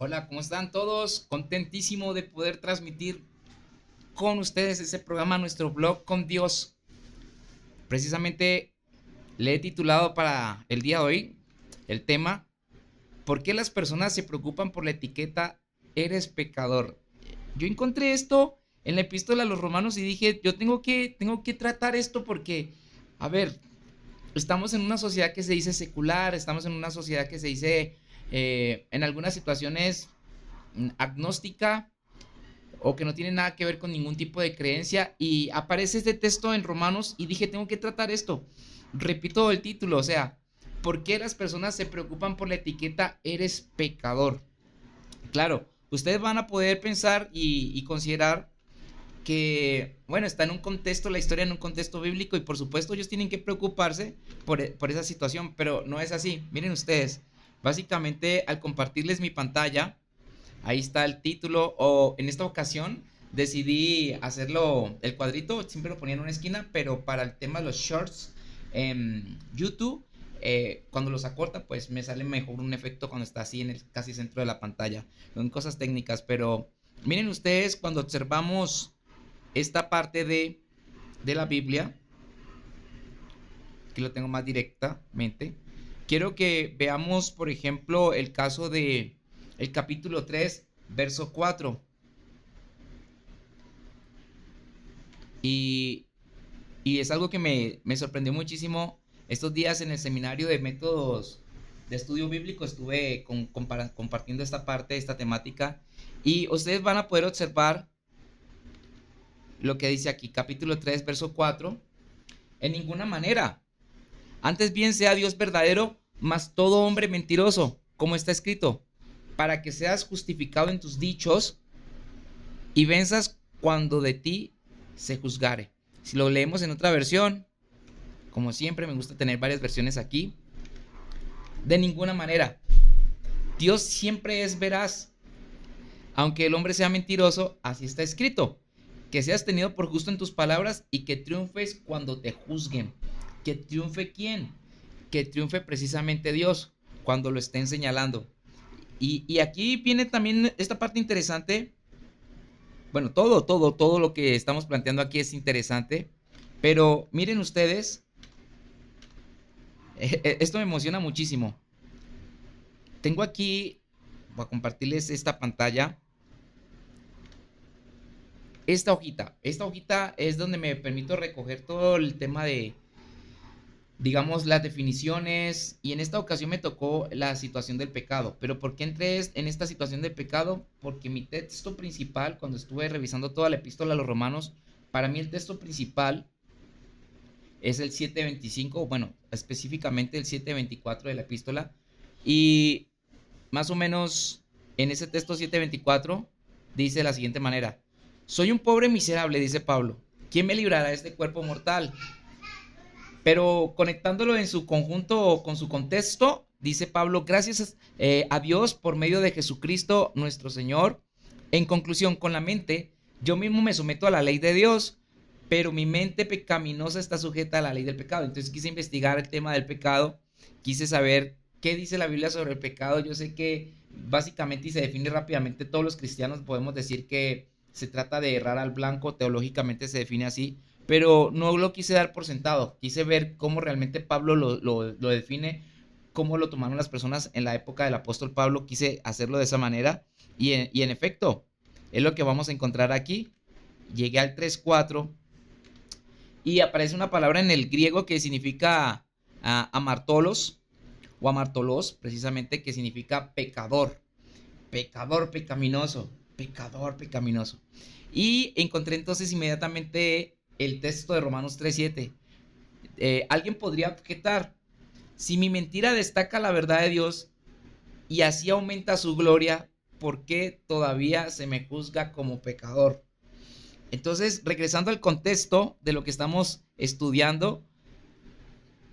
Hola, ¿cómo están todos? Contentísimo de poder transmitir con ustedes ese programa, nuestro blog con Dios. Precisamente le he titulado para el día de hoy el tema: ¿por qué las personas se preocupan por la etiqueta eres pecador? Yo encontré esto en la epístola a los romanos y dije, yo tengo que tratar esto porque, a ver, estamos en una sociedad que se dice secular, estamos en una sociedad que se dice en algunas situaciones agnóstica, o que no tiene nada que ver con ningún tipo de creencia, y aparece este texto en Romanos y dije, tengo que tratar esto. Repito el título, o sea, ¿por qué las personas se preocupan por la etiqueta eres pecador? Claro, ustedes van a poder pensar y considerar que, bueno, está en un contexto, la historia en un contexto bíblico, y por supuesto ellos tienen que preocuparse por esa situación, pero no es así. Miren ustedes, básicamente al compartirles mi pantalla, ahí está el título, o en esta ocasión decidí hacerlo, el cuadrito siempre lo ponía en una esquina, pero para el tema de los shorts en YouTube, cuando los acorta, pues me sale mejor un efecto cuando está así en el casi centro de la pantalla. Son cosas técnicas, pero miren ustedes, cuando observamos esta parte de la Biblia, que lo tengo más directamente, quiero que veamos, por ejemplo, el caso de el capítulo 3 verso 4. Y, y es algo que me sorprendió muchísimo. Estos días en el seminario de métodos de estudio bíblico estuve compartiendo esta parte, esta temática. Y ustedes van a poder observar lo que dice aquí, capítulo 3 verso 4. En ninguna manera. Antes bien sea Dios verdadero, mas todo hombre mentiroso, como está escrito, para que seas justificado en tus dichos y venzas cuando de ti se juzgare. Si lo leemos en otra versión, como siempre me gusta tener varias versiones aquí, de ninguna manera. Dios siempre es veraz, aunque el hombre sea mentiroso, así está escrito. Que seas tenido por justo en tus palabras y que triunfes cuando te juzguen. ¿Que triunfe quién? Que triunfe precisamente Dios cuando lo estén señalando. Y aquí viene también esta parte interesante. Bueno, todo lo que estamos planteando aquí es interesante. Pero miren ustedes, esto me emociona muchísimo. Tengo aquí, voy a compartirles esta pantalla, esta hojita es donde me permito recoger todo el tema de, digamos, las definiciones, y en esta ocasión me tocó la situación del pecado. Pero ¿por qué entré en esta situación del pecado? Porque mi texto principal, cuando estuve revisando toda la epístola a los romanos, para mí el texto principal es el 7:25, bueno, específicamente el 7:24 de la epístola, y más o menos en ese texto 7:24 dice de la siguiente manera: soy un pobre miserable, dice Pablo, ¿quién me librará de este cuerpo mortal? Pero conectándolo en su conjunto con su contexto, dice Pablo, gracias a Dios por medio de Jesucristo nuestro Señor. En conclusión, con la mente, yo mismo me someto a la ley de Dios, pero mi mente pecaminosa está sujeta a la ley del pecado. Entonces quise investigar el tema del pecado, quise saber qué dice la Biblia sobre el pecado. Yo sé que básicamente, y se define rápidamente, todos los cristianos podemos decir que se trata de errar al blanco, teológicamente se define así, pero no lo quise dar por sentado, quise ver cómo realmente Pablo lo define, cómo lo tomaron las personas en la época del apóstol Pablo, quise hacerlo de esa manera, y en efecto, es lo que vamos a encontrar aquí. Llegué al 3:4 y aparece una palabra en el griego que significa amartolos, o amartolos, precisamente, que significa pecador, pecador pecaminoso, pecador pecaminoso. Y encontré entonces inmediatamente el texto de Romanos 3:7. Alguien podría objetar, si mi mentira destaca la verdad de Dios y así aumenta su gloria, ¿por qué todavía se me juzga como pecador? Entonces, regresando al contexto de lo que estamos estudiando,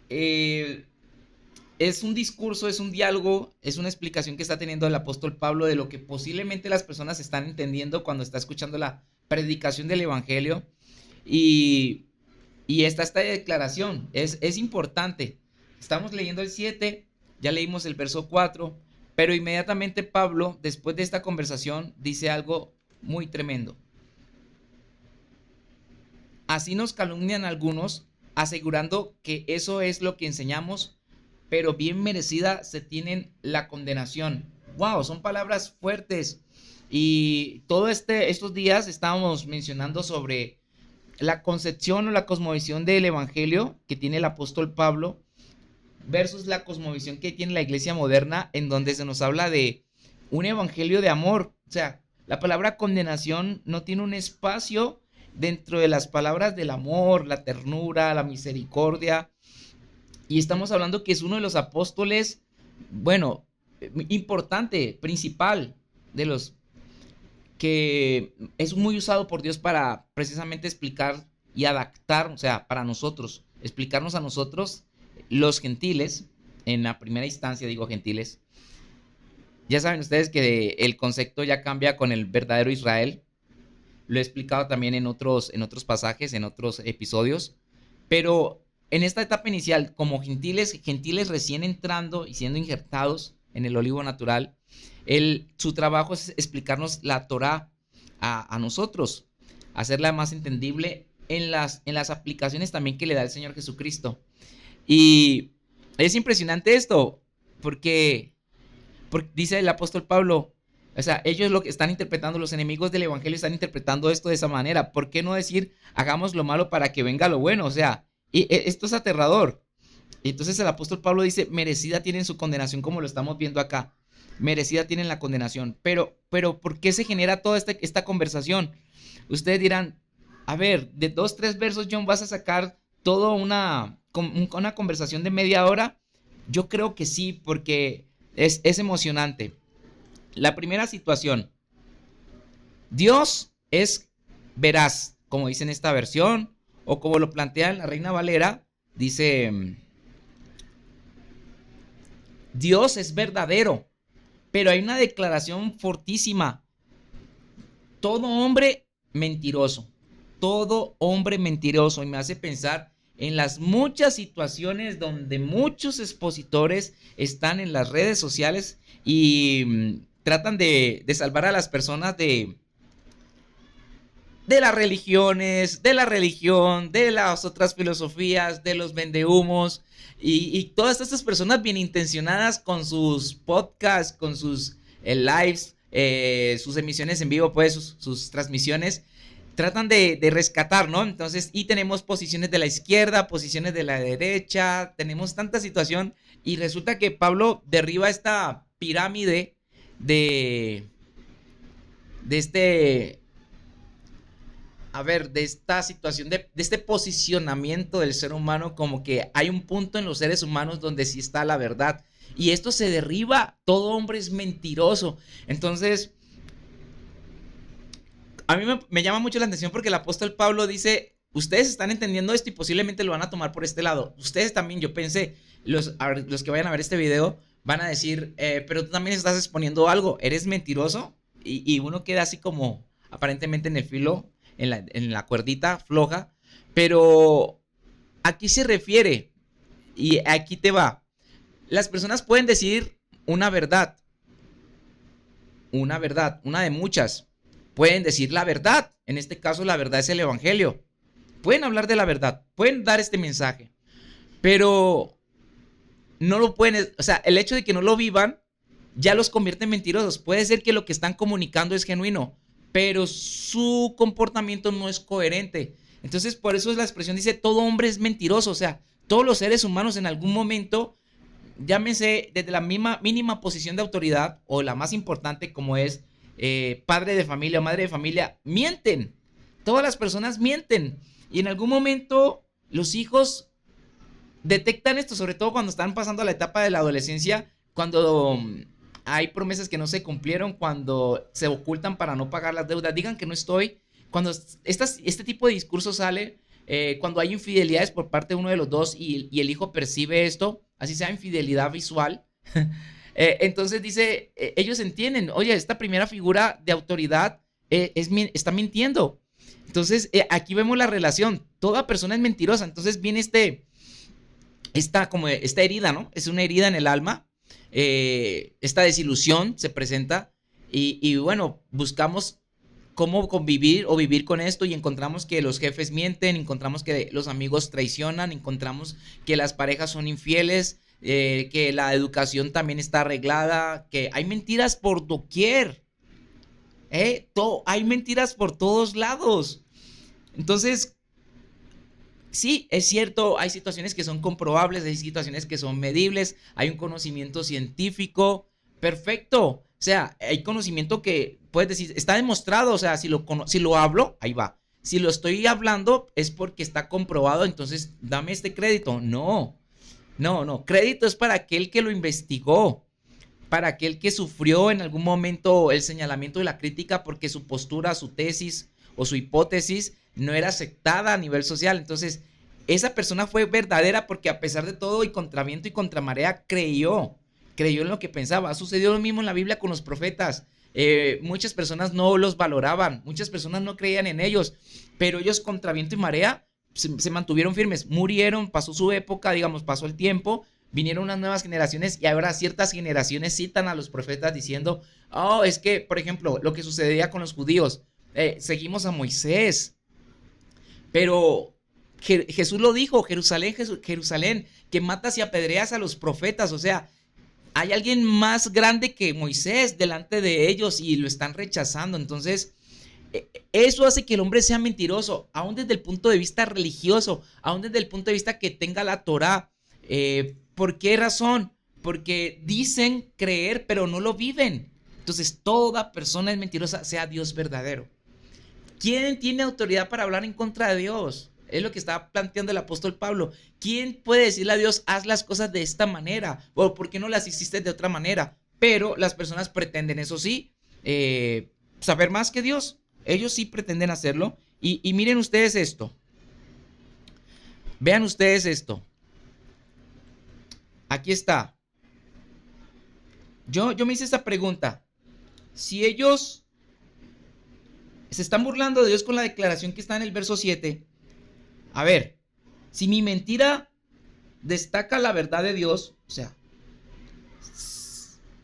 eh, es un discurso, es un diálogo, es una explicación que está teniendo el apóstol Pablo de lo que posiblemente las personas están entendiendo cuando está escuchando la predicación del evangelio. Y, y esta declaración es importante. Estamos leyendo el 7, ya leímos el verso 4, Pero inmediatamente Pablo, después de esta conversación, dice algo muy tremendo. Así nos calumnian algunos, asegurando que eso es lo que enseñamos, pero bien merecida se tienen la condenación. Wow, son palabras fuertes. Y estos días estábamos mencionando sobre la concepción o la cosmovisión del evangelio que tiene el apóstol Pablo versus la cosmovisión que tiene la iglesia moderna, en donde se nos habla de un evangelio de amor. O sea, la palabra condenación no tiene un espacio dentro de las palabras del amor, la ternura, la misericordia. Y estamos hablando que es uno de los apóstoles, bueno, importante, principal, de los que es muy usado por Dios para precisamente explicar y adaptar, o sea, para nosotros, explicarnos a nosotros, los gentiles, en la primera instancia digo gentiles. Ya saben ustedes que el concepto ya cambia con el verdadero Israel. Lo he explicado también en otros pasajes, en otros episodios. Pero en esta etapa inicial, como gentiles recién entrando y siendo injertados en el olivo natural, su trabajo es explicarnos la Torah a nosotros, hacerla más entendible en las aplicaciones también que le da el Señor Jesucristo. Y es impresionante esto, porque dice el apóstol Pablo, o sea, ellos lo que están interpretando, los enemigos del evangelio están interpretando esto de esa manera. ¿Por qué no decir, hagamos lo malo para que venga lo bueno? O sea, esto es aterrador. Y entonces el apóstol Pablo dice, merecida tienen su condenación, como lo estamos viendo acá. Merecida tienen la condenación. Pero ¿por qué se genera toda esta conversación? Ustedes dirán, a ver, de 2, 3 versos, John, ¿vas a sacar toda una conversación de media hora? Yo creo que sí, porque es emocionante. La primera situación, Dios es veraz, como dice en esta versión, o como lo plantea en la Reina Valera, dice, Dios es verdadero, pero hay una declaración fortísima, todo hombre mentiroso, todo hombre mentiroso, y me hace pensar en las muchas situaciones donde muchos expositores están en las redes sociales y tratan de salvar a las personas de las religiones, de la religión, de las otras filosofías, de los vendehumos y todas estas personas bien intencionadas con sus podcasts, con sus lives, sus emisiones en vivo, pues sus transmisiones, tratan de rescatar, ¿no? Entonces, y tenemos posiciones de la izquierda, posiciones de la derecha, tenemos tanta situación y resulta que Pablo derriba esta pirámide de, de este, a ver, de esta situación, de este posicionamiento del ser humano, como que hay un punto en los seres humanos donde sí está la verdad. Y esto se derriba, todo hombre es mentiroso. Entonces, a mí me llama mucho la atención porque el apóstol Pablo dice, ustedes están entendiendo esto y posiblemente lo van a tomar por este lado. Ustedes también, yo pensé, los que vayan a ver este video van a decir, pero tú también estás exponiendo algo, eres mentiroso. Y uno queda así como aparentemente en el filo, en la cuerdita floja. Pero ¿a qué se refiere? Y aquí te va. Las personas pueden decir una verdad, una de muchas. Pueden decir la verdad. En este caso, la verdad es el evangelio. Pueden hablar de la verdad, pueden dar este mensaje, pero no lo pueden, o sea, el hecho de que no lo vivan ya los convierte en mentirosos. Puede ser que lo que están comunicando es genuino, pero su comportamiento no es coherente. Entonces, por eso es la expresión dice, todo hombre es mentiroso, o sea, todos los seres humanos en algún momento, llámese desde la misma mínima posición de autoridad o la más importante como es padre de familia o madre de familia, mienten. Todas las personas mienten. Y en algún momento los hijos detectan esto, sobre todo cuando están pasando a la etapa de la adolescencia, cuando hay promesas que no se cumplieron, cuando se ocultan para no pagar las deudas, digan que no estoy. Cuando este tipo de discurso sale, cuando hay infidelidades por parte de uno de los dos y el hijo percibe esto, así sea infidelidad visual, entonces dice, ellos entienden, oye, esta primera figura de autoridad está mintiendo. Entonces, aquí vemos la relación, toda persona es mentirosa, entonces viene esta herida, ¿no? Es una herida en el alma, esta desilusión se presenta y bueno, buscamos cómo convivir o vivir con esto y encontramos que los jefes mienten, encontramos que los amigos traicionan, encontramos que las parejas son infieles, que la educación también está arreglada, que hay mentiras por doquier, hay mentiras por todos lados. Entonces, sí, es cierto, hay situaciones que son comprobables, hay situaciones que son medibles, hay un conocimiento científico, perfecto. O sea, hay conocimiento que puedes decir, está demostrado, o sea, si lo hablo, ahí va. Si lo estoy hablando es porque está comprobado, entonces dame este crédito. No, no, no. Crédito es para aquel que lo investigó, para aquel que sufrió en algún momento el señalamiento y la crítica porque su postura, su tesis o su hipótesis no era aceptada a nivel social. Entonces, esa persona fue verdadera porque a pesar de todo y contra viento y contra marea creyó en lo que pensaba. Ha sucedido lo mismo en la Biblia con los profetas. Muchas personas no los valoraban, muchas personas no creían en ellos, pero ellos contra viento y marea se mantuvieron firmes, murieron, pasó su época, digamos, pasó el tiempo, vinieron unas nuevas generaciones y ahora ciertas generaciones citan a los profetas diciendo, oh, es que, por ejemplo, lo que sucedía con los judíos, seguimos a Moisés, pero Jesús lo dijo, Jerusalén, Jerusalén, que matas y apedreas a los profetas, o sea, hay alguien más grande que Moisés delante de ellos y lo están rechazando. Entonces, eso hace que el hombre sea mentiroso, aún desde el punto de vista religioso, aún desde el punto de vista que tenga la Torá. ¿Por qué razón? Porque dicen creer, pero no lo viven. Entonces, toda persona es mentirosa, sea Dios verdadero. ¿Quién tiene autoridad para hablar en contra de Dios? Es lo que estaba planteando el apóstol Pablo. ¿Quién puede decirle a Dios, haz las cosas de esta manera? ¿O por qué no las hiciste de otra manera? Pero las personas pretenden, eso sí, saber más que Dios. Ellos sí pretenden hacerlo. Y miren ustedes esto. Vean ustedes esto. Aquí está. Yo me hice esta pregunta. Si ellos se están burlando de Dios con la declaración que está en el verso 7, a ver, si mi mentira destaca la verdad de Dios, o sea,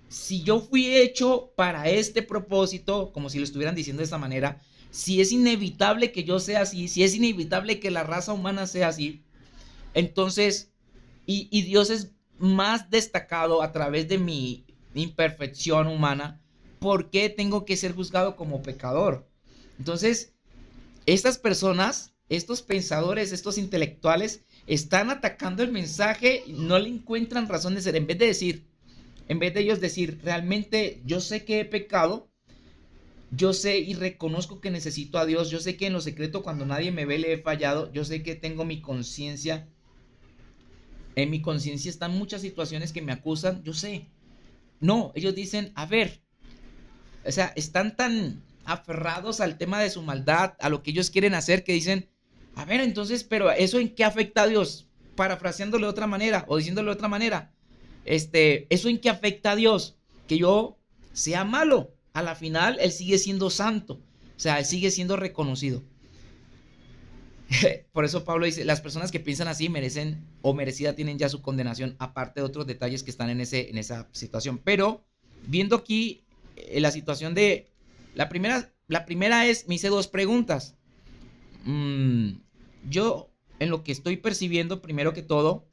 si yo fui hecho para este propósito, como si lo estuvieran diciendo de esta manera, si es inevitable que yo sea así, si es inevitable que la raza humana sea así, entonces, y Dios es más destacado a través de mi imperfección humana, ¿por qué tengo que ser juzgado como pecador? Entonces, estas personas, estos pensadores, estos intelectuales, están atacando el mensaje, no le encuentran razón de ser. En vez de ellos decir, realmente yo sé que he pecado, yo sé y reconozco que necesito a Dios, yo sé que en lo secreto cuando nadie me ve le he fallado, yo sé que tengo mi conciencia, en mi conciencia están muchas situaciones que me acusan, yo sé. No, ellos dicen, a ver, o sea, están tan aferrados al tema de su maldad, a lo que ellos quieren hacer, que dicen, a ver, entonces, pero ¿eso en qué afecta a Dios? Parafraseándolo de otra manera o diciéndolo de otra manera, ¿eso en qué afecta a Dios? Que yo sea malo, a la final Él sigue siendo santo, o sea, Él sigue siendo reconocido. Por eso Pablo dice, las personas que piensan así merecen o merecida tienen ya su condenación, aparte de otros detalles que están en esa situación. Pero viendo aquí la situación de la primera es, me hice dos preguntas. Yo en lo que estoy percibiendo, primero que todo,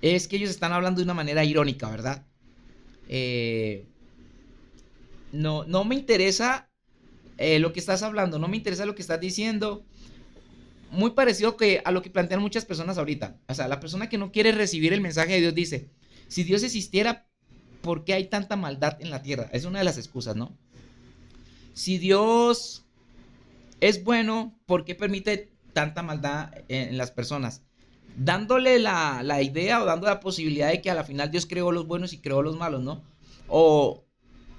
es que ellos están hablando de una manera irónica, ¿verdad? No me interesa lo que estás hablando, no me interesa lo que estás diciendo. Muy parecido a lo que plantean muchas personas ahorita. O sea, la persona que no quiere recibir el mensaje de Dios dice, si Dios existiera, ¿por qué hay tanta maldad en la tierra? Es una de las excusas, ¿no? Si Dios es bueno, ¿por qué permite tanta maldad en las personas? Dándole la idea o dando la posibilidad de que a la final Dios creó los buenos y creó los malos, ¿no? O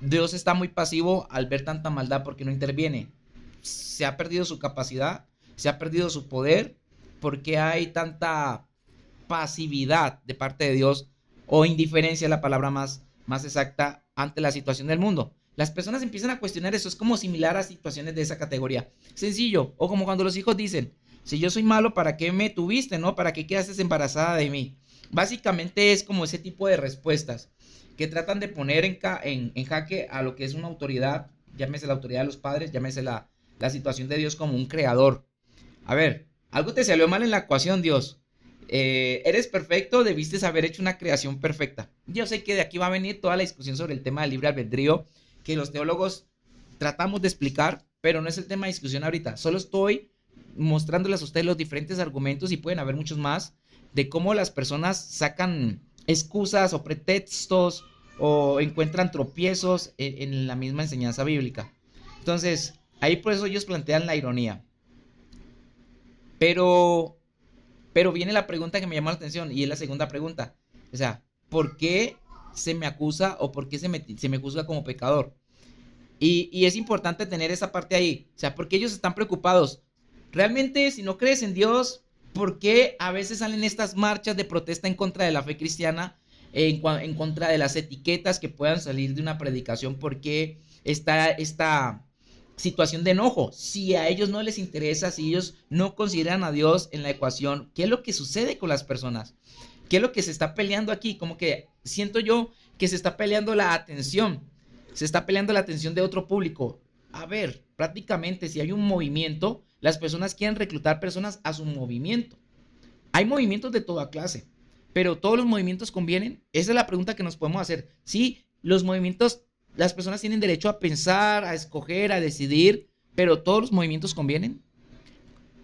Dios está muy pasivo al ver tanta maldad porque no interviene. Se ha perdido su capacidad, se ha perdido su poder, porque hay tanta pasividad de parte de Dios o indiferencia, la palabra más exacta, ante la situación del mundo. Las personas empiezan a cuestionar eso, es como similar a situaciones de esa categoría. Sencillo, o como cuando los hijos dicen, si yo soy malo, ¿para qué me tuviste, no? ¿Para qué quedaste embarazada de mí? Básicamente es como ese tipo de respuestas que tratan de poner en jaque a lo que es una autoridad, llámese la autoridad de los padres, llámese la situación de Dios como un creador. A ver, algo te salió mal en la ecuación, Dios. Eres perfecto, debiste haber hecho una creación perfecta. Yo sé que de aquí va a venir toda la discusión sobre el tema del libre albedrío, que los teólogos tratamos de explicar, pero no es el tema de discusión ahorita. Solo estoy mostrándoles a ustedes los diferentes argumentos y pueden haber muchos más de cómo las personas sacan excusas o pretextos o encuentran tropiezos en la misma enseñanza bíblica. Entonces, ahí por eso ellos plantean la ironía. Pero, pero viene la pregunta que me llama la atención y es la segunda pregunta. O sea, ¿por qué se me acusa o por qué se me juzga como pecador? Y es importante tener esa parte ahí. O sea, porque ellos están preocupados. Realmente, si no crees en Dios, ¿por qué a veces salen estas marchas de protesta en contra de la fe cristiana? En contra de las etiquetas que puedan salir de una predicación. ¿Por qué está esta situación de enojo? Si a ellos no les interesa, si ellos no consideran a Dios en la ecuación, ¿qué es lo que sucede con las personas? ¿Qué es lo que se está peleando aquí? Como que siento yo que se está peleando la atención, se está peleando la atención de otro público. A ver, prácticamente si hay un movimiento, las personas quieren reclutar personas a su movimiento. Hay movimientos de toda clase, pero ¿todos los movimientos convienen? Esa es la pregunta que nos podemos hacer. Sí, los movimientos, las personas tienen derecho a pensar, a escoger, a decidir, pero ¿todos los movimientos convienen?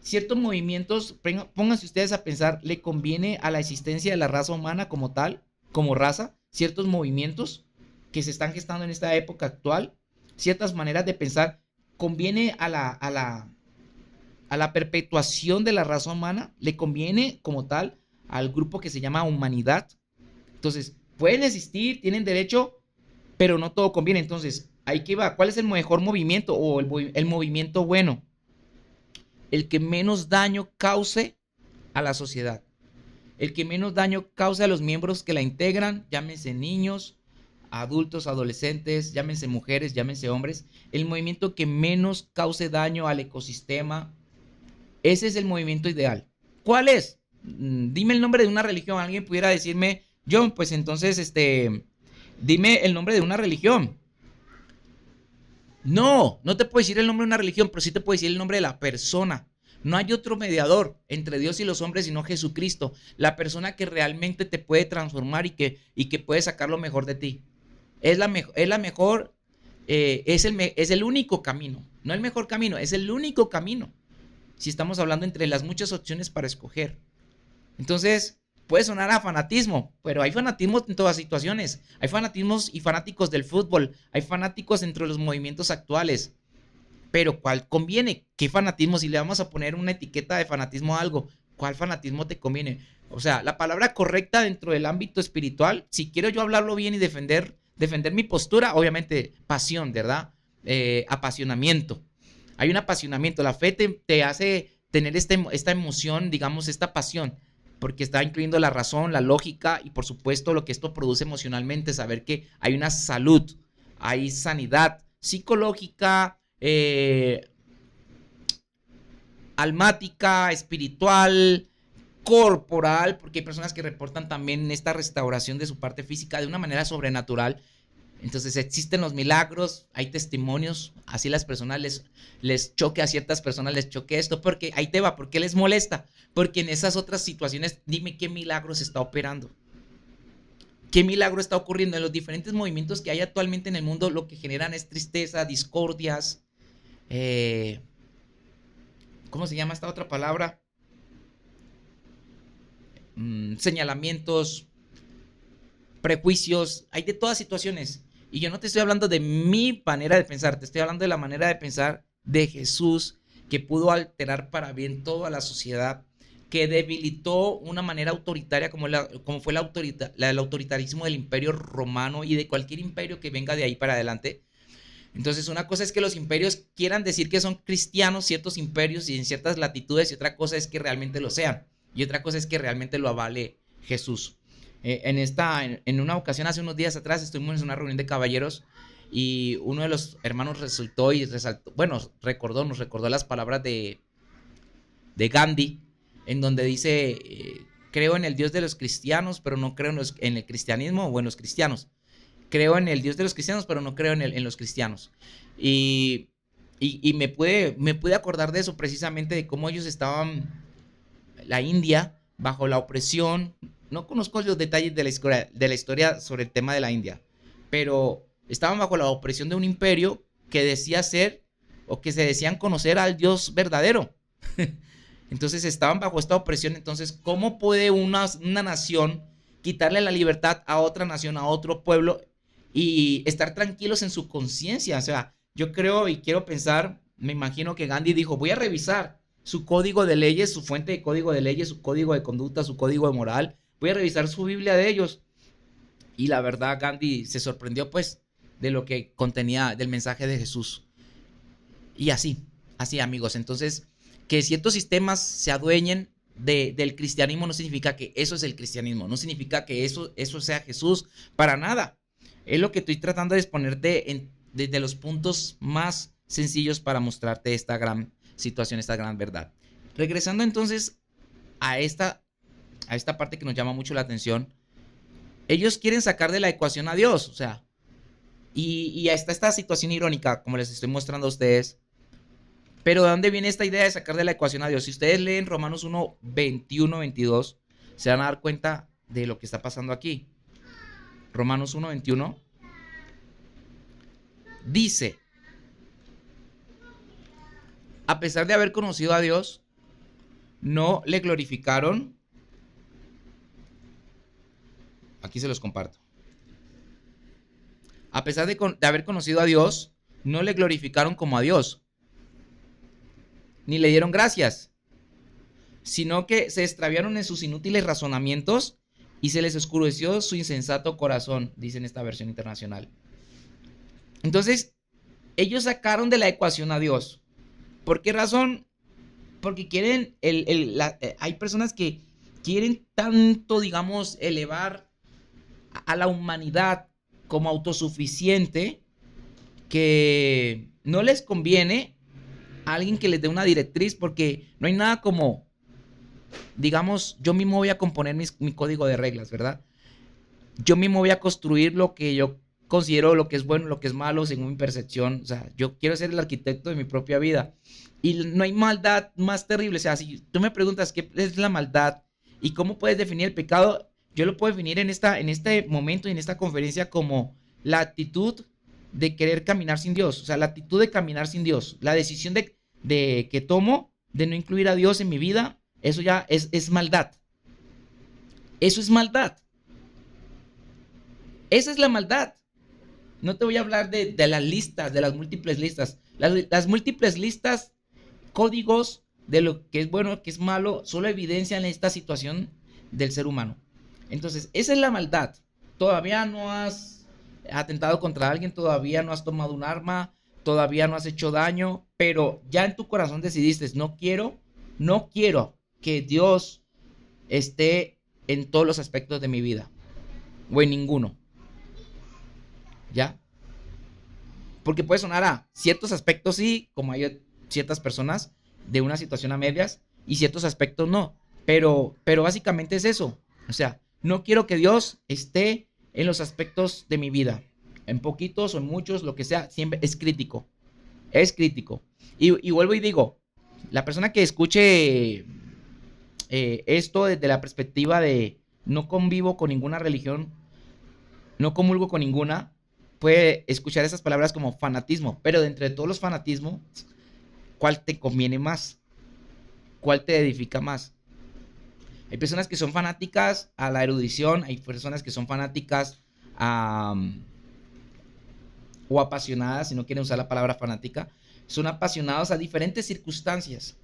Ciertos movimientos, pónganse ustedes a pensar, ¿le conviene a la existencia de la raza humana como tal, como raza? Ciertos movimientos que se están gestando en esta época actual, ciertas maneras de pensar, ¿conviene a la perpetuación de la raza humana? ¿Le conviene como tal al grupo que se llama humanidad? Entonces, pueden existir, tienen derecho, pero no todo conviene. Entonces, ahí que va, ¿cuál es el mejor movimiento o el movimiento bueno? El que menos daño cause a la sociedad, el que menos daño cause a los miembros que la integran, llámense niños, adultos, adolescentes, llámense mujeres, llámense hombres, el movimiento que menos cause daño al ecosistema, ese es el movimiento ideal. ¿Cuál es? Dime el nombre de una religión. Alguien pudiera decirme, John, pues entonces, dime el nombre de una religión. No, no te puedo decir el nombre de una religión, pero sí te puedo decir el nombre de la persona. No hay otro mediador entre Dios y los hombres sino Jesucristo, la persona que realmente te puede transformar y que puede sacar lo mejor de ti. Es la mejor, es el único camino, no el mejor camino, es el único camino. Si estamos hablando entre las muchas opciones para escoger. Entonces, puede sonar a fanatismo, pero hay fanatismo en todas situaciones. Hay fanatismos y fanáticos del fútbol, hay fanáticos entre los movimientos actuales. Pero ¿cuál conviene? ¿Qué fanatismo? Si le vamos a poner una etiqueta de fanatismo a algo, ¿cuál fanatismo te conviene? O sea, la palabra correcta dentro del ámbito espiritual, si quiero yo hablarlo bien y defender mi postura, obviamente pasión, ¿verdad? Apasionamiento. Hay un apasionamiento. La fe te hace tener esta emoción, digamos, esta pasión, porque está incluyendo la razón, la lógica y por supuesto lo que esto produce emocionalmente, saber que hay una salud, hay sanidad psicológica, almática, espiritual, corporal, porque hay personas que reportan también esta restauración de su parte física de una manera sobrenatural. Entonces existen los milagros, hay testimonios, así las personas les choque, a ciertas personas les choque esto, porque ahí te va, ¿por qué les molesta? Porque en esas otras situaciones, dime qué milagro se está operando, qué milagro está ocurriendo en los diferentes movimientos que hay actualmente en el mundo, lo que generan es tristeza, discordias, eh, ¿cómo se llama esta otra palabra? Señalamientos, prejuicios, hay de todas situaciones. Y yo no te estoy hablando de mi manera de pensar, te estoy hablando de la manera de pensar de Jesús, que pudo alterar para bien toda la sociedad, que debilitó una manera autoritaria como fue el autoritarismo del imperio romano y de cualquier imperio que venga de ahí para adelante. Entonces, una cosa es que los imperios quieran decir que son cristianos, ciertos imperios y en ciertas latitudes, y otra cosa es que realmente lo sean. Y otra cosa es que realmente lo avale Jesús. En una ocasión, hace unos días atrás, estuvimos en una reunión de caballeros y uno de los hermanos resultó y resaltó, bueno, nos recordó las palabras de Gandhi, en donde dice creo en el Dios de los cristianos, pero no creo en el cristianismo o en los cristianos. Creo en el Dios de los cristianos, pero no creo en los cristianos. Y, y me pude acordar de eso precisamente, de cómo ellos estaban, la India, bajo la opresión. No conozco los detalles de la historia sobre el tema de la India, pero estaban bajo la opresión de un imperio que decía ser o que se decían conocer al Dios verdadero. Entonces estaban bajo esta opresión. Entonces, ¿cómo puede una nación quitarle la libertad a otra nación, a otro pueblo y estar tranquilos en su conciencia? O sea, yo creo y quiero pensar, me imagino que Gandhi dijo, voy a revisar su código de leyes, su fuente de código de leyes, su código de conducta, su código de moral, voy a revisar su Biblia de ellos. Y la verdad, Gandhi se sorprendió pues de lo que contenía del mensaje de Jesús. Y así amigos. Entonces, que ciertos sistemas se adueñen del cristianismo no significa que eso es el cristianismo, no significa que eso sea Jesús, para nada. Es lo que estoy tratando de exponerte desde los puntos más sencillos para mostrarte esta gran situación, esta gran verdad. Regresando entonces a esta parte que nos llama mucho la atención, ellos quieren sacar de la ecuación a Dios, o sea, y está esta situación irónica, como les estoy mostrando a ustedes. Pero ¿de dónde viene esta idea de sacar de la ecuación a Dios? Si ustedes leen Romanos 1, 21, 22, se van a dar cuenta de lo que está pasando aquí. Romanos 1, 21 dice, a pesar de haber conocido a Dios, no le glorificaron. Aquí se los comparto. A pesar de haber conocido a Dios, no le glorificaron como a Dios, ni le dieron gracias, sino que se extraviaron en sus inútiles razonamientos y se les oscureció su insensato corazón, dice en esta versión internacional. Entonces, ellos sacaron de la ecuación a Dios. ¿Por qué razón? Porque quieren, hay personas que quieren tanto, digamos, elevar a la humanidad como autosuficiente, que no les conviene a alguien que les dé una directriz, porque no hay nada como, digamos, yo mismo voy a componer mi código de reglas, ¿verdad? Yo mismo voy a construir lo que yo considero lo que es bueno, lo que es malo, según mi percepción. O sea, yo quiero ser el arquitecto de mi propia vida. Y no hay maldad más terrible. O sea, si tú me preguntas qué es la maldad y cómo puedes definir el pecado, yo lo puedo definir en este momento y en esta conferencia como la actitud de querer caminar sin Dios. O sea, la actitud de caminar sin Dios. La decisión de que tomo de no incluir a Dios en mi vida, eso ya es maldad. Eso es maldad. Esa es la maldad. No te voy a hablar de las listas, de las múltiples listas. Las múltiples listas, códigos de lo que es bueno, que es malo, solo evidencian esta situación del ser humano. Entonces, esa es la maldad. Todavía no has atentado contra alguien, todavía no has tomado un arma, todavía no has hecho daño, pero ya en tu corazón decidiste, no quiero que Dios esté en todos los aspectos de mi vida, o en ninguno. ¿Ya? Porque puede sonar a ciertos aspectos sí, como hay ciertas personas de una situación a medias, y ciertos aspectos no. Pero básicamente es eso. O sea, no quiero que Dios esté en los aspectos de mi vida. En poquitos o en muchos, lo que sea, siempre es crítico. Es crítico. Y vuelvo y digo, la persona que escuche esto desde la perspectiva de no convivo con ninguna religión, no comulgo con ninguna, puede escuchar esas palabras como fanatismo, pero de entre todos los fanatismos, ¿cuál te conviene más? ¿Cuál te edifica más? Hay personas que son fanáticas a la erudición, hay personas que son fanáticas a, o apasionadas, si no quieren usar la palabra fanática, son apasionados a diferentes circunstancias.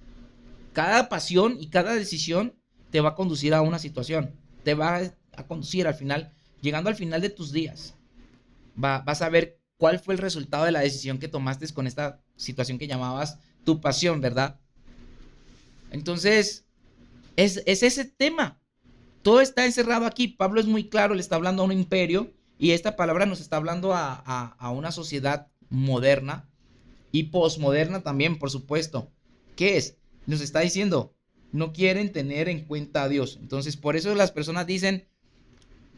Cada pasión y cada decisión te va a conducir a una situación, te va a conducir al final, llegando al final de tus días. Vas a ver cuál fue el resultado de la decisión que tomaste con esta situación que llamabas tu pasión, ¿verdad? Entonces, es ese tema. Todo está encerrado aquí. Pablo es muy claro, le está hablando a un imperio y esta palabra nos está hablando a una sociedad moderna y posmoderna también, por supuesto. ¿Qué es? Nos está diciendo, no quieren tener en cuenta a Dios. Entonces, por eso las personas dicen,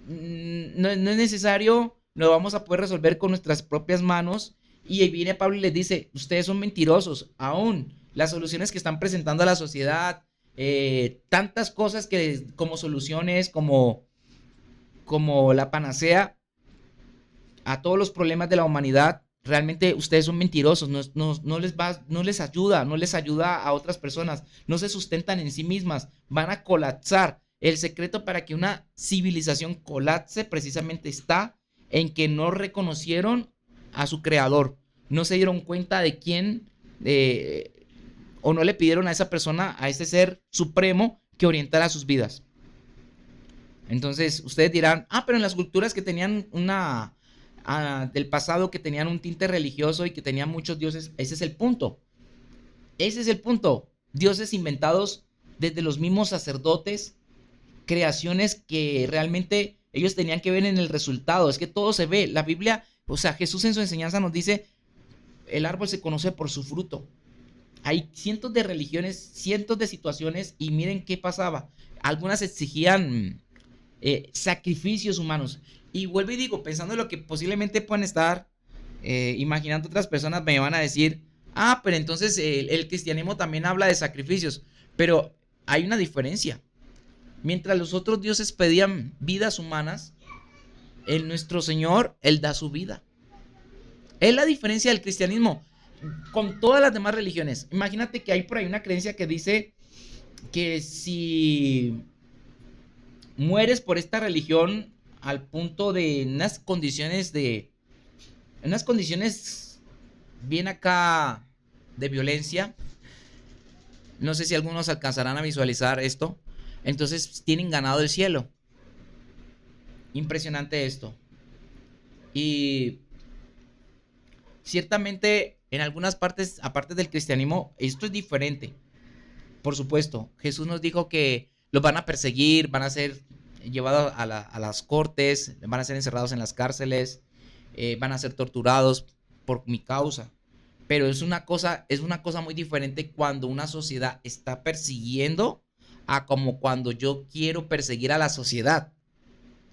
no es necesario, lo vamos a poder resolver con nuestras propias manos. Y ahí viene Pablo y les dice, ustedes son mentirosos, aún las soluciones que están presentando a la sociedad, tantas cosas que como soluciones, como la panacea a todos los problemas de la humanidad, realmente ustedes son mentirosos, no les ayuda, no les ayuda a otras personas, no se sustentan en sí mismas, van a colapsar. El secreto para que una civilización colapse precisamente está en que no reconocieron a su creador, no se dieron cuenta de quién, o no le pidieron a esa persona, a ese ser supremo, que orientara sus vidas. Entonces, ustedes dirán, pero en las culturas que tenían del pasado, que tenían un tinte religioso y que tenían muchos dioses, ese es el punto. Ese es el punto. Dioses inventados desde los mismos sacerdotes, creaciones que realmente ellos tenían que ver en el resultado. Es que todo se ve. La Biblia, o sea, Jesús en su enseñanza nos dice, el árbol se conoce por su fruto. Hay cientos de religiones, cientos de situaciones, y miren qué pasaba. Algunas exigían sacrificios humanos. Y vuelvo y digo, pensando en lo que posiblemente puedan estar imaginando otras personas, me van a decir, pero entonces el cristianismo también habla de sacrificios. Pero hay una diferencia. Mientras los otros dioses pedían vidas humanas, en nuestro Señor, Él da su vida. Es la diferencia del cristianismo con todas las demás religiones. Imagínate que hay por ahí una creencia que dice que si mueres por esta religión al punto de unas condiciones bien acá de violencia, no sé si algunos alcanzarán a visualizar esto, entonces tienen ganado el cielo. Impresionante esto. Y ciertamente en algunas partes, aparte del cristianismo, esto es diferente. Por supuesto, Jesús nos dijo que los van a perseguir, van a ser llevados a las cortes, van a ser encerrados en las cárceles, van a ser torturados por mi causa. Pero es una cosa muy diferente cuando una sociedad está persiguiendo a como cuando yo quiero perseguir a la sociedad.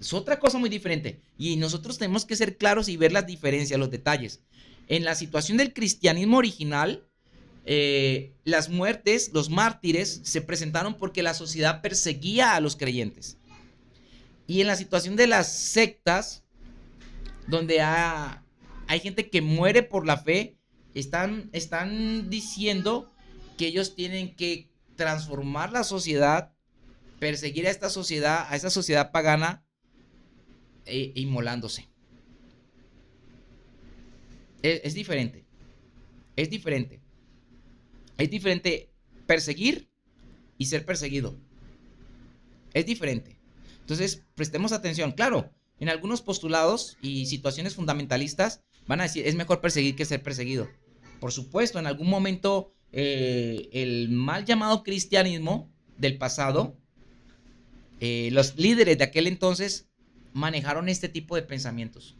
Es otra cosa muy diferente. Y nosotros tenemos que ser claros y ver las diferencias, los detalles. En la situación del cristianismo original, las muertes, los mártires, se presentaron porque la sociedad perseguía a los creyentes. Y en la situación de las sectas, donde hay gente que muere por la fe, están diciendo que ellos tienen que transformar la sociedad, perseguir a esta sociedad, a esa sociedad pagana, inmolándose. Es diferente. Es diferente. Es diferente perseguir y ser perseguido. Es diferente. Entonces, prestemos atención. Claro, en algunos postulados y situaciones fundamentalistas van a decir, es mejor perseguir que ser perseguido. Por supuesto, en algún momento el mal llamado cristianismo del pasado, los líderes de aquel entonces manejaron este tipo de pensamientos.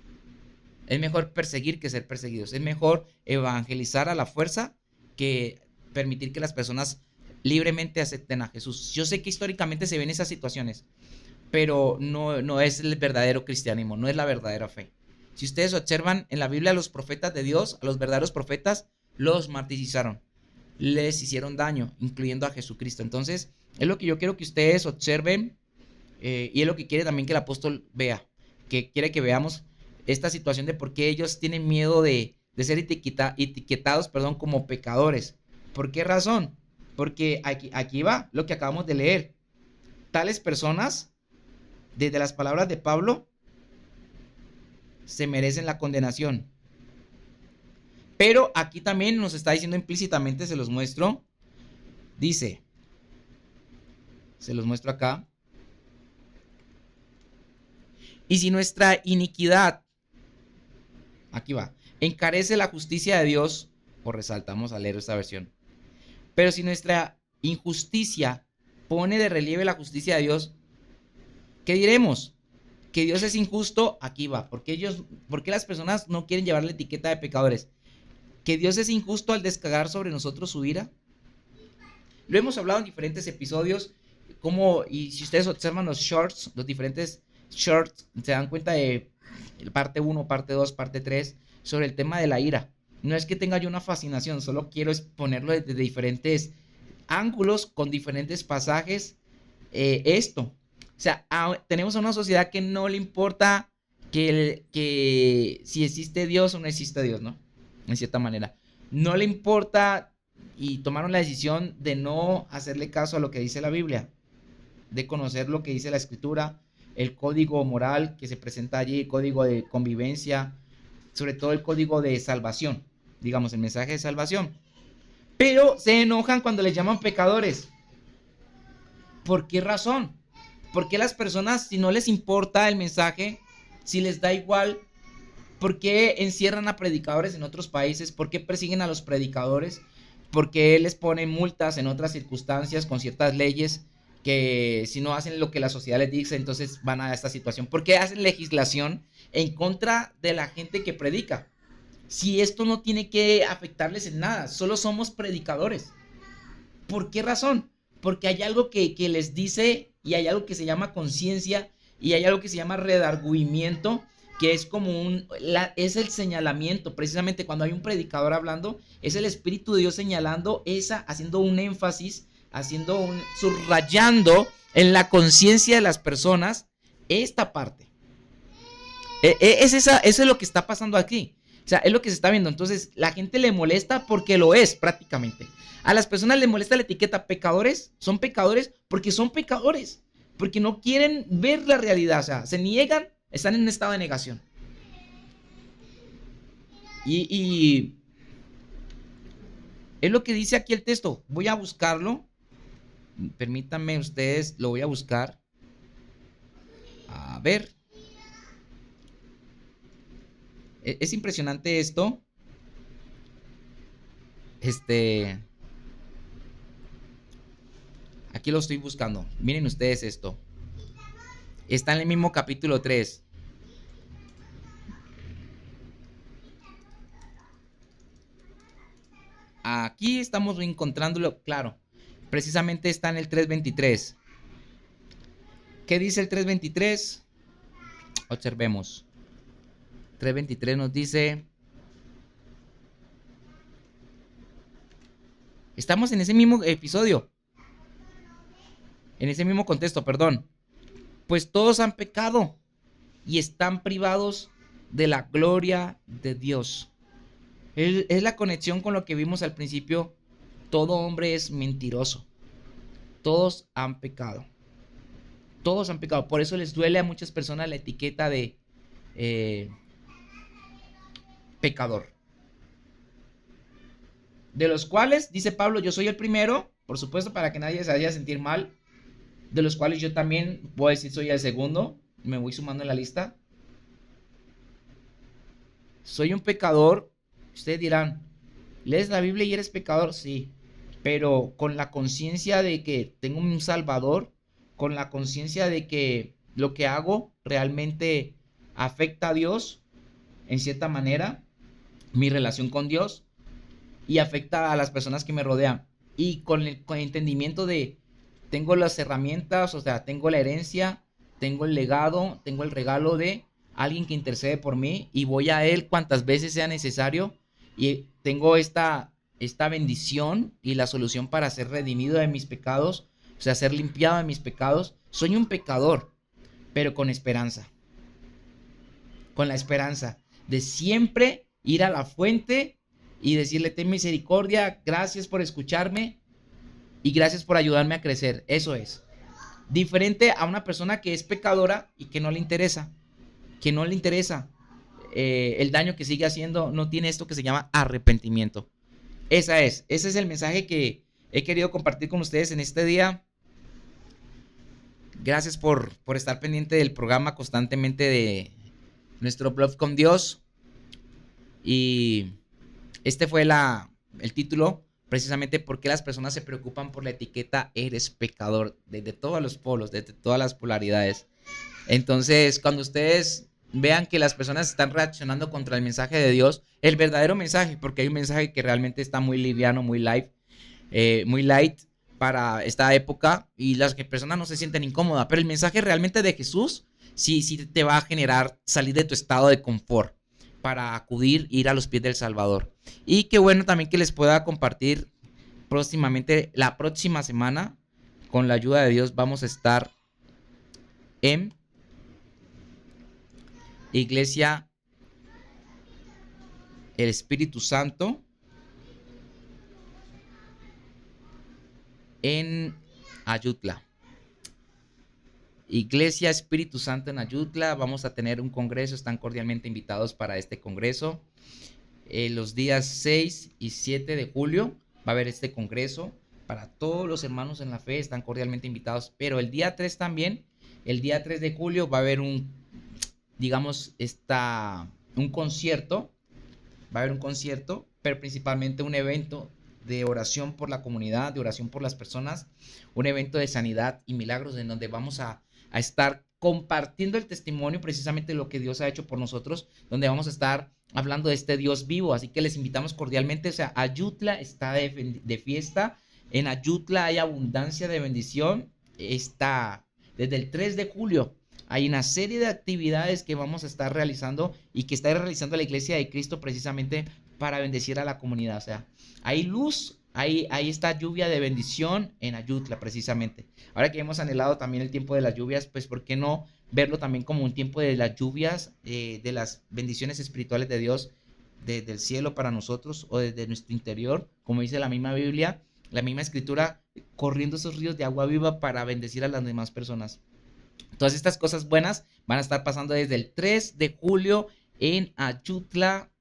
Es mejor perseguir que ser perseguidos. Es mejor evangelizar a la fuerza que permitir que las personas libremente acepten a Jesús. Yo sé que históricamente se ven esas situaciones, pero no es el verdadero cristianismo, no es la verdadera fe. Si ustedes observan en la Biblia, a los profetas de Dios, a los verdaderos profetas, los martirizaron, les hicieron daño, incluyendo a Jesucristo. Entonces, es lo que yo quiero que ustedes observen, y es lo que quiere también que el apóstol vea, que quiere que veamos esta situación de por qué ellos tienen miedo de ser etiquetados, como pecadores. ¿Por qué razón? Porque aquí va lo que acabamos de leer. Tales personas, desde las palabras de Pablo, se merecen la condenación. Pero aquí también nos está diciendo implícitamente, se los muestro. Dice, se los muestro acá. Y si nuestra iniquidad, aquí va, encarece la justicia de Dios, o resaltamos al leer esta versión. Pero si nuestra injusticia pone de relieve la justicia de Dios, ¿qué diremos? ¿Que Dios es injusto? Aquí va. ¿Por qué las personas no quieren llevar la etiqueta de pecadores? ¿Que Dios es injusto al descargar sobre nosotros su ira? Lo hemos hablado en diferentes episodios, como, y si ustedes observan los shorts, los diferentes shorts, se dan cuenta de parte uno, parte 2, parte 3, sobre el tema de la ira. No es que tenga yo una fascinación, solo quiero exponerlo desde diferentes ángulos, con diferentes pasajes, esto. O sea, tenemos una sociedad que no le importa que si existe Dios o no existe Dios, ¿no? En cierta manera. No le importa y tomaron la decisión de no hacerle caso a lo que dice la Biblia, de conocer lo que dice la Escritura, el código moral que se presenta allí, el código de convivencia, sobre todo el código de salvación, digamos, el mensaje de salvación. Pero se enojan cuando les llaman pecadores. ¿Por qué razón? ¿Por qué las personas, si no les importa el mensaje, si les da igual, por qué encierran a predicadores en otros países? ¿Por qué persiguen a los predicadores? ¿Por qué les ponen multas en otras circunstancias con ciertas leyes que si no hacen lo que la sociedad les dice, entonces van a esta situación? ¿Por qué hacen legislación en contra de la gente que predica? Si esto no tiene que afectarles en nada, solo somos predicadores. ¿Por qué razón? Porque hay algo que les dice y hay algo que se llama conciencia y hay algo que se llama redargüimiento, que es como es el señalamiento. Precisamente cuando hay un predicador hablando, es el Espíritu de Dios señalando haciendo un énfasis, subrayando en la conciencia de las personas esta parte. Eso es lo que está pasando aquí. O sea, es lo que se está viendo. Entonces, la gente le molesta porque lo es prácticamente. A las personas les molesta la etiqueta pecadores. Son pecadores porque son pecadores. Porque no quieren ver la realidad. O sea, se niegan, están en un estado de negación. Y es lo que dice aquí el texto. Voy a buscarlo. Permítanme ustedes, lo voy a buscar. A ver. Es impresionante esto. Aquí lo estoy buscando. Miren ustedes esto. Está en el mismo capítulo 3. Aquí estamos encontrándolo, claro. Precisamente está en el 3:23. ¿Qué dice el 3:23? Observemos. 3:23 nos dice... Estamos en ese mismo episodio. En ese mismo contexto, perdón. Pues todos han pecado y están privados de la gloria de Dios. Es la conexión con lo que vimos al principio. Todo hombre es mentiroso. Todos han pecado. Todos han pecado. Por eso les duele a muchas personas la etiqueta de pecador. De los cuales, dice Pablo, yo soy el primero, por supuesto, para que nadie se vaya a sentir mal. De los cuales yo también voy a decir soy el segundo. Me voy sumando en la lista. Soy un pecador. Ustedes dirán, ¿lees la Biblia y eres pecador? Sí, pero con la conciencia de que tengo un Salvador, con la conciencia de que lo que hago realmente afecta a Dios, en cierta manera, mi relación con Dios, y afecta a las personas que me rodean. Y con el entendimiento de, tengo las herramientas, o sea, tengo la herencia, tengo el legado, tengo el regalo de alguien que intercede por mí y voy a él cuantas veces sea necesario y tengo esta bendición y la solución para ser redimido de mis pecados, o sea, ser limpiado de mis pecados. Soy un pecador, pero con esperanza. Con la esperanza de siempre ir a la fuente y decirle, ten misericordia, gracias por escucharme y gracias por ayudarme a crecer. Eso es. Diferente a una persona que es pecadora y que no le interesa. El daño que sigue haciendo, no tiene esto que se llama arrepentimiento. Ese es el mensaje que he querido compartir con ustedes en este día. Gracias por estar pendiente del programa constantemente de nuestro blog con Dios. Y este fue el título, precisamente porque las personas se preocupan por la etiqueta eres pecador, desde todos los polos, desde todas las polaridades. Entonces, cuando ustedes vean que las personas están reaccionando contra el mensaje de Dios, el verdadero mensaje, porque hay un mensaje que realmente está muy liviano, muy light, para esta época y las personas no se sienten incómodas, pero el mensaje realmente de Jesús sí te va a generar salir de tu estado de confort para acudir, ir a los pies del Salvador. Y qué bueno también que les pueda compartir próximamente, la próxima semana, con la ayuda de Dios, vamos a estar en Iglesia el Espíritu Santo en Ayutla. Iglesia Espíritu Santo en Ayutla. Vamos a tener un congreso, están cordialmente invitados para este congreso. Los días 6 y 7 de julio va a haber este congreso. Para todos los hermanos en la fe están cordialmente invitados. Pero el día 3 también, el día 3 de julio va a haber digamos, un concierto. Va a haber un concierto, pero principalmente un evento de oración por la comunidad, de oración por las personas, un evento de sanidad y milagros en donde vamos a estar compartiendo el testimonio precisamente de lo que Dios ha hecho por nosotros, donde vamos a estar hablando de este Dios vivo, así que les invitamos cordialmente. O sea, Ayutla está de fiesta, en Ayutla hay abundancia de bendición, está desde el 3 de julio. Hay una serie de actividades que vamos a estar realizando y que está realizando la Iglesia de Cristo precisamente para bendecir a la comunidad. O sea, hay luz, ahí está lluvia de bendición en Ayutla precisamente. Ahora que hemos anhelado también el tiempo de las lluvias, pues ¿por qué no verlo también como un tiempo de las lluvias, de las bendiciones espirituales de Dios desde el cielo para nosotros o desde nuestro interior, como dice la misma Biblia, la misma escritura, corriendo esos ríos de agua viva para bendecir a las demás personas? Todas estas cosas buenas van a estar pasando desde el 3 de julio en Ayutla,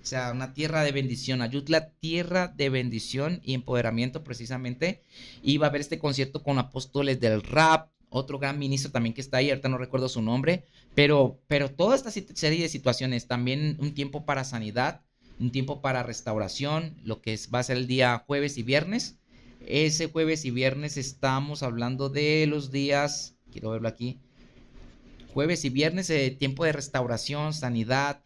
o sea, una tierra de bendición. Ayutla, tierra de bendición y empoderamiento precisamente. Y va a haber este concierto con apóstoles del rap, otro gran ministro también que está ahí, ahorita no recuerdo su nombre, pero toda esta serie de situaciones, también un tiempo para sanidad, un tiempo para restauración, lo que va a ser el día jueves y viernes. Ese jueves y viernes estamos hablando de los días, quiero verlo aquí, jueves y viernes, tiempo de restauración, sanidad,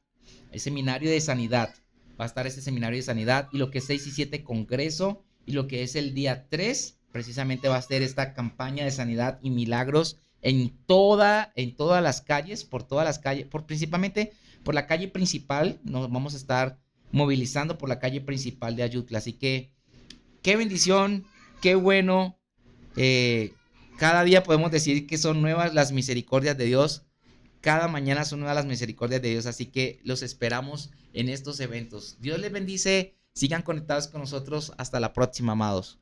el seminario de sanidad. Va a estar ese seminario de sanidad y lo que es 6 y 7 congreso y lo que es el día 3 precisamente va a ser esta campaña de sanidad y milagros en todas las calles, por todas las calles, principalmente por la calle principal. Nos vamos a estar movilizando por la calle principal de Ayutla. Así que qué bendición, qué bueno. Cada día podemos decir que son nuevas las misericordias de Dios. Cada mañana son nuevas las misericordias de Dios. Así que los esperamos en estos eventos. Dios les bendice. Sigan conectados con nosotros. Hasta la próxima, amados.